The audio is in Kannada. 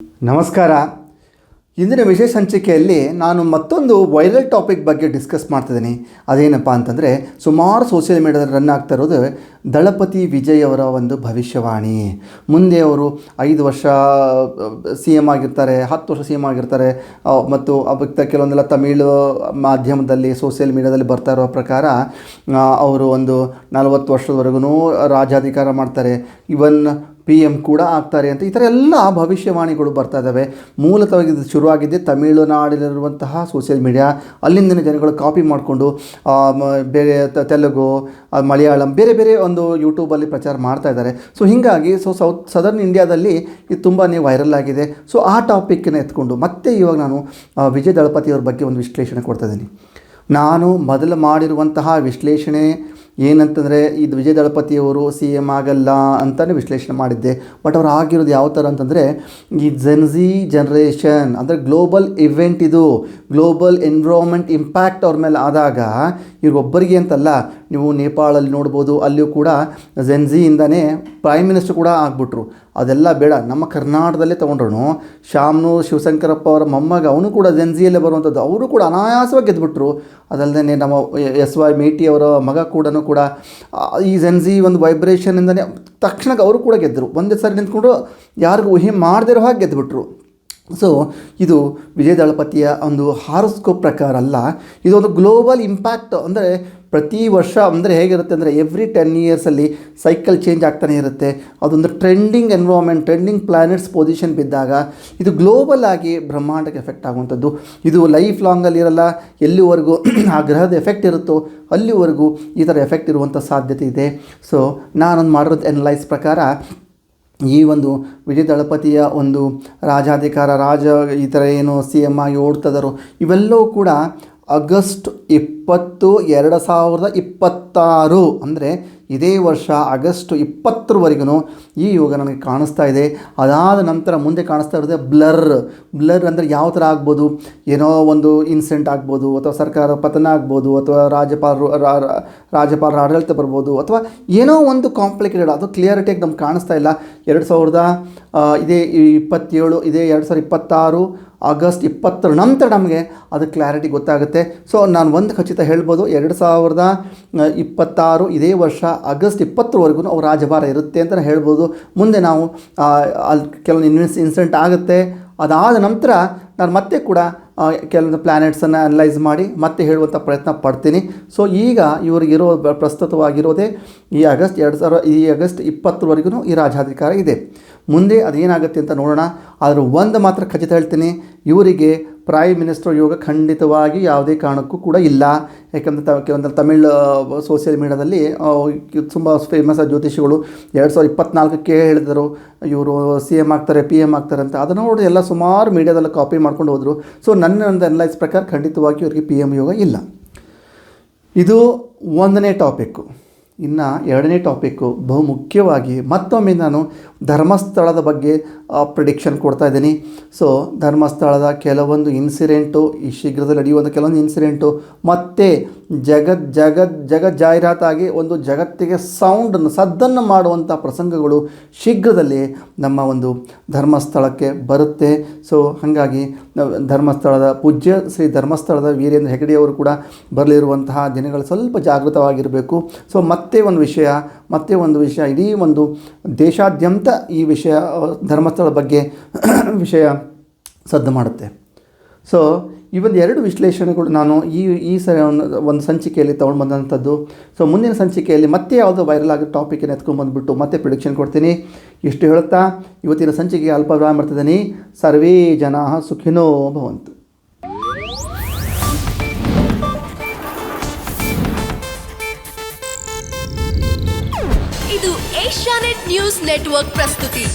ನಮಸ್ಕಾರ. ಇಂದಿನ ವಿಶೇಷ ಸಂಚಿಕೆಯಲ್ಲಿ ನಾನು ಮತ್ತೊಂದು ವೈರಲ್ ಟಾಪಿಕ್ ಬಗ್ಗೆ ಡಿಸ್ಕಸ್ ಮಾಡ್ತಿದ್ದೀನಿ. ಅದೇನಪ್ಪ ಅಂತಂದರೆ, ಸುಮಾರು ಸೋಷಿಯಲ್ ಮೀಡಿಯಾದಲ್ಲಿ ರನ್ ಆಗ್ತಾ ಇರೋದು ದಳಪತಿ ವಿಜಯ್ ಅವರ ಒಂದು ಭವಿಷ್ಯವಾಣಿ. ಮುಂದೆ ಅವರು 5 ವರ್ಷ ಸಿ ಎಮ್ ಆಗಿರ್ತಾರೆ, 10 ವರ್ಷ ಸಿ ಎಮ್ ಆಗಿರ್ತಾರೆ. ಮತ್ತು ಕೆಲವೊಂದೆಲ್ಲ ತಮಿಳು ಮಾಧ್ಯಮದಲ್ಲಿ ಸೋಷಿಯಲ್ ಮೀಡಿಯಾದಲ್ಲಿ ಬರ್ತಾ ಇರೋ ಪ್ರಕಾರ ಅವರು ಒಂದು 40 ವರ್ಷದವರೆಗೂ ರಾಜ್ಯಾಧಿಕಾರ ಮಾಡ್ತಾರೆ, ಇವನ್ PM ಕೂಡ ಆಗ್ತಾರೆ ಅಂತ ಈ ಥರ ಎಲ್ಲ ಭವಿಷ್ಯವಾಣಿಗಳು ಬರ್ತಾ ಇದ್ದಾವೆ. ಮೂಲತಃವಾಗಿ ಇದು ಶುರುವಾಗಿದ್ದೆ ತಮಿಳುನಾಡಿನಲ್ಲಿರುವಂತಹ ಸೋಷಿಯಲ್ ಮೀಡಿಯಾ. ಅಲ್ಲಿಂದಿನ ಜನಗಳು ಕಾಪಿ ಮಾಡಿಕೊಂಡು ಬೇರೆ ತೆಲುಗು, ಮಲಯಾಳಂ, ಬೇರೆ ಬೇರೆ ಒಂದು ಯೂಟ್ಯೂಬಲ್ಲಿ ಪ್ರಚಾರ ಮಾಡ್ತಾ ಇದ್ದಾರೆ. ಸೊ ಹೀಗಾಗಿ ಸದರ್ನ್ ಇಂಡಿಯಾದಲ್ಲಿ ಇದು ತುಂಬಾ ವೈರಲ್ ಆಗಿದೆ. ಸೊ ಆ ಟಾಪಿಕ್ಕನ್ನು ಎತ್ಕೊಂಡು ಮತ್ತೆ ಇವಾಗ ನಾನು ವಿಜಯ್ ದಳಪತಿಯವ್ರ ಬಗ್ಗೆ ಒಂದು ವಿಶ್ಲೇಷಣೆ ಕೊಡ್ತಾ ಇದ್ದೀನಿ. ನಾನು ಮೊದಲು ಮಾಡಿರುವಂತಹ ವಿಶ್ಲೇಷಣೆ ಏನಂತಂದರೆ, ಇದು ವಿಜಯ್ ದಳಪತಿಯವರು CM ಆಗಲ್ಲ ಅಂತಲೇ ವಿಶ್ಲೇಷಣೆ ಮಾಡಿದ್ದೆ. ಬಟ್ ಅವ್ರು ಆಗಿರೋದು ಯಾವ ಥರ ಅಂತಂದರೆ, ಈ ಜೆನ್ಝಿ ಜನ್ರೇಷನ್ ಅಂದರೆ ಗ್ಲೋಬಲ್ ಇವೆಂಟ್, ಇದು ಗ್ಲೋಬಲ್ ಎನ್ವಿರಾನ್ಮೆಂಟ್ ಇಂಪ್ಯಾಕ್ಟ್ ಅವ್ರ ಮೇಲೆ ಆದಾಗ ಇವ್ರೊಬ್ಬರಿಗೆ ಅಂತಲ್ಲ, ನೀವು ನೇಪಾಳಲ್ಲಿ ನೋಡ್ಬೋದು, ಅಲ್ಲಿಯೂ ಕೂಡ ಜೆನ್ಝಿಯಿಂದನೇ ಪ್ರೈಮ್ ಮಿನಿಸ್ಟರ್ ಕೂಡ ಆಗಿಬಿಟ್ರು. ಅದೆಲ್ಲ ಬೇಡ, ನಮ್ಮ ಕರ್ನಾಟಕದಲ್ಲೇ ತೊಗೊಂಡ್ರು ಶಾಮನೂರು ಶಿವಶಂಕರಪ್ಪ ಅವರ ಮೊಮ್ಮಗ, ಅವನು ಕೂಡ ಜೆನ್ಝಿಯಲ್ಲೇ ಬರುವಂಥದ್ದು, ಅವರು ಕೂಡ ಅನಾಯಾಸವಾಗಿ ಗೆದ್ದುಬಿಟ್ರು. ಅದಲ್ಲದೆ ನಮ್ಮ SY ಮೇಟಿ ಅವರ ಮಗ ಕೂಡ ಈ ಜೆನ್ಝಿ ಒಂದು ವೈಬ್ರೇಷನಿಂದನೇ ತಕ್ಷಣಕ್ಕೆ ಅವರು ಕೂಡ ಗೆದ್ದರು. ಒಂದೇ ಸಾರಿ ನಿಂತ್ಕೊಂಡು ಯಾರಿಗೂ ಊಹೆ ಮಾಡದಿರೋ ಹಾಗೆ ಗೆದ್ದುಬಿಟ್ರು. ಸೊ ಇದು ವಿಜಯ್ ದಳಪತಿಯ ಒಂದು ಹಾರೋಸ್ಕೋಪ್ ಪ್ರಕಾರ ಅಲ್ಲ, ಇದೊಂದು ಗ್ಲೋಬಲ್ ಇಂಪ್ಯಾಕ್ಟ್. ಅಂದರೆ ಪ್ರತಿ ವರ್ಷ ಅಂದರೆ ಹೇಗಿರುತ್ತೆ ಅಂದರೆ, ಎವ್ರಿ 10 ಇಯರ್ಸಲ್ಲಿ ಸೈಕಲ್ ಚೇಂಜ್ ಆಗ್ತಾನೆ ಇರುತ್ತೆ. ಅದೊಂದು trending environment, trending planets position ಬಿದ್ದಾಗ ಇದು ಗ್ಲೋಬಲ್ ಆಗಿ ಬ್ರಹ್ಮಾಂಡಕ್ಕೆ ಎಫೆಕ್ಟ್ ಆಗುವಂಥದ್ದು. ಇದು ಲೈಫ್ ಲಾಂಗಲ್ಲಿರಲ್ಲ, ಎಲ್ಲಿವರೆಗೂ ಆ ಗ್ರಹದ ಎಫೆಕ್ಟ್ ಇರುತ್ತೋ ಅಲ್ಲಿವರೆಗೂ ಈ ಥರ ಎಫೆಕ್ಟ್ ಇರುವಂಥ ಸಾಧ್ಯತೆ ಇದೆ. ಸೊ ನಾನೊಂದು ಮಾಡಿರೋದು ಎನಲೈಸ್ ಪ್ರಕಾರ, ಈ ಒಂದು ವಿಜಯ್ ದಳಪತಿಯ ಒಂದು ರಾಜಾಧಿಕಾರ, ಈ ಥರ ಏನು CM ಆಗಿ ಓಡ್ತಿದ್ದಾರೋ ಇವೆಲ್ಲವೂ ಕೂಡ ಆಗಸ್ಟ್ 20, 2026 ಅಂದರೆ ಇದೇ ವರ್ಷ ಆಗಸ್ಟ್ 20ರವರೆಗೂ ಈ ಯೋಗ ನನಗೆ ಕಾಣಿಸ್ತಾ ಇದೆ. ಅದಾದ ನಂತರ ಮುಂದೆ ಕಾಣಿಸ್ತಾ ಇರೋದೇ ಬ್ಲರ್ ಅಂದರೆ ಯಾವ ಥರ ಆಗ್ಬೋದು, ಏನೋ ಒಂದು ಇನ್ಸಿಡೆಂಟ್ ಆಗ್ಬೋದು, ಅಥವಾ ಸರ್ಕಾರ ಪತನ ಆಗ್ಬೋದು, ಅಥವಾ ರಾಜ್ಯಪಾಲರ ಆಡಳಿತ ಬರ್ಬೋದು, ಅಥವಾ ಏನೋ ಒಂದು ಕಾಂಪ್ಲಿಕೇಟೆಡ್, ಅದು ಕ್ಲಿಯರಿಟಿಯಾಗಿ ನಮ್ಗೆ ಕಾಣಿಸ್ತಾ ಇಲ್ಲ. 2027 ಆಗಸ್ಟ್ 20 ನಂತರ ನಮಗೆ ಅದು ಕ್ಲಾರಿಟಿ ಗೊತ್ತಾಗುತ್ತೆ. ಸೊ ನಾನು ಒಂದು ಖಚಿತ ಹೇಳ್ಬೋದು, 2026 ಇದೇ ವರ್ಷ ಆಗಸ್ಟ್ 20ರವರೆಗೂ ಅವ್ರ ರಾಜಭಾರ ಇರುತ್ತೆ ಅಂತ ಹೇಳ್ಬೋದು. ಮುಂದೆ ನಾವು ಅಲ್ಲಿ ಕೆಲವೊಂದು ಇನ್ಸಿಡೆಂಟ್ ಆಗುತ್ತೆ. ಅದಾದ ನಂತರ ನಾನು ಮತ್ತೆ ಕೂಡ ಕೆಲವೊಂದು ಪ್ಲ್ಯಾನೆಟ್ಸನ್ನು ಅನಲೈಸ್ ಮಾಡಿ ಮತ್ತೆ ಹೇಳುವಂಥ ಪ್ರಯತ್ನ ಪಡ್ತೀನಿ. ಸೊ ಈಗ ಇವರಿಗಿರೋ ಪ್ರಸ್ತುತವಾಗಿರೋದೇ ಈ ಆಗಸ್ಟ್ 20ರವರೆಗೂ ಈ ರಾಜ್ಯಾಧಿಕಾರ ಇದೆ. ಮುಂದೆ ಅದೇನಾಗುತ್ತೆ ಅಂತ ನೋಡೋಣ. ಆದರೆ ಒಂದು ಮಾತ್ರ ಖಚಿತ ಹೇಳ್ತೀನಿ, ಇವರಿಗೆ ಪ್ರೈಮ್ ಮಿನಿಸ್ಟರ್ ಯೋಗ ಖಂಡಿತವಾಗಿ ಯಾವುದೇ ಕಾರಣಕ್ಕೂ ಕೂಡ ಇಲ್ಲ. ಯಾಕಂದರೆ ಕೆಲವೊಂದು ತಮಿಳ್ ಸೋಷಿಯಲ್ ಮೀಡಿಯಾದಲ್ಲಿ ತುಂಬ ಫೇಮಸ್ ಜ್ಯೋತಿಷಿಗಳು 2024ಕ್ಕೆ ಹೇಳಿದರು ಇವರು CM ಆಗ್ತಾರೆ, PM ಆಗ್ತಾರೆ ಅಂತ. ಅದನ್ನು ನೋಡಿ ಎಲ್ಲ ಸುಮಾರು ಮೀಡಿಯಾದಲ್ಲಿ ಕಾಪಿ ಮಾಡ್ಕೊಂಡು ಹೋದರು. ಸೊ ನನ್ನ ಒಂದು ಅನಲೈಸ್ ಪ್ರಕಾರ ಖಂಡಿತವಾಗಿ ಇವರಿಗೆ PM ಯೋಗ ಇಲ್ಲ. ಇದು 1ನೇ ಟಾಪಿಕ್ಕು. ಇನ್ನು 2ನೇ ಟಾಪಿಕ್ಕು ಬಹುಮುಖ್ಯವಾಗಿ ಮತ್ತೊಮ್ಮೆ ನಾನು ಧರ್ಮಸ್ಥಳದ ಬಗ್ಗೆ ಪ್ರಿಡಿಕ್ಷನ್ ಕೊಡ್ತಾ ಇದ್ದೀನಿ. ಸೊ ಧರ್ಮಸ್ಥಳದ ಕೆಲವೊಂದು ಇನ್ಸಿಡೆಂಟು, ಈ ಶೀಘ್ರದಲ್ಲಿ ನಡೆಯುವಂಥ ಕೆಲವೊಂದು ಇನ್ಸಿಡೆಂಟು ಮತ್ತೆ ಜಗತ್ ಜಾಹೀರಾತಾಗಿ ಒಂದು ಜಗತ್ತಿಗೆ ಸದ್ದನ್ನು ಮಾಡುವಂಥ ಪ್ರಸಂಗಗಳು ಶೀಘ್ರದಲ್ಲಿ ನಮ್ಮ ಒಂದು ಧರ್ಮಸ್ಥಳಕ್ಕೆ ಬರುತ್ತೆ. ಸೊ ಹಾಗಾಗಿ ಧರ್ಮಸ್ಥಳದ ಪೂಜ್ಯ ಶ್ರೀ ಧರ್ಮಸ್ಥಳದ ವೀರೇಂದ್ರ ಹೆಗಡೆಯವರು ಕೂಡ ಬರಲಿರುವಂತಹ ದಿನಗಳು ಸ್ವಲ್ಪ ಜಾಗೃತವಾಗಿರಬೇಕು. ಸೊ ಮತ್ತೆ ಒಂದು ವಿಷಯ ಇಡೀ ಒಂದು ದೇಶಾದ್ಯಂತ ಈ ವಿಷಯ ಧರ್ಮಸ್ಥಳದ ಬಗ್ಗೆ ವಿಷಯ ಸದ್ದು ಮಾಡುತ್ತೆ. ಸೊ ಈ ಒಂದು 2 ವಿಶ್ಲೇಷಣೆಗಳು ನಾನು ಈ ಒಂದು ಸಂಚಿಕೆಯಲ್ಲಿ ತೊಗೊಂಡು ಬಂದಂಥದ್ದು. ಸೊ ಮುಂದಿನ ಸಂಚಿಕೆಯಲ್ಲಿ ಮತ್ತೆ ಯಾವುದೋ ವೈರಲ್ ಆಗೋ ಟಾಪಿಕನ್ನು ಎತ್ಕೊಂಡ್ಬಂದುಬಿಟ್ಟು ಮತ್ತೆ ಪ್ರಿಡಿಕ್ಷನ್ ಕೊಡ್ತೀನಿ. ಇಷ್ಟು ಹೇಳ್ತಾ ಇವತ್ತಿನ ಸಂಚಿಕೆಗೆ ಅಲ್ಪ ವಿರಾಮ ಮಾಡ್ತಿದ್ದೀನಿ. ಸರ್ವೇ ಜನಾಃ ಸುಖಿನೋ ಭವಂತು. ಇದು ಏಷ್ಯಾನೆಟ್ ನ್ಯೂಸ್ ನೆಟ್ವರ್ಕ್ ಪ್ರಸ್ತುತಿ.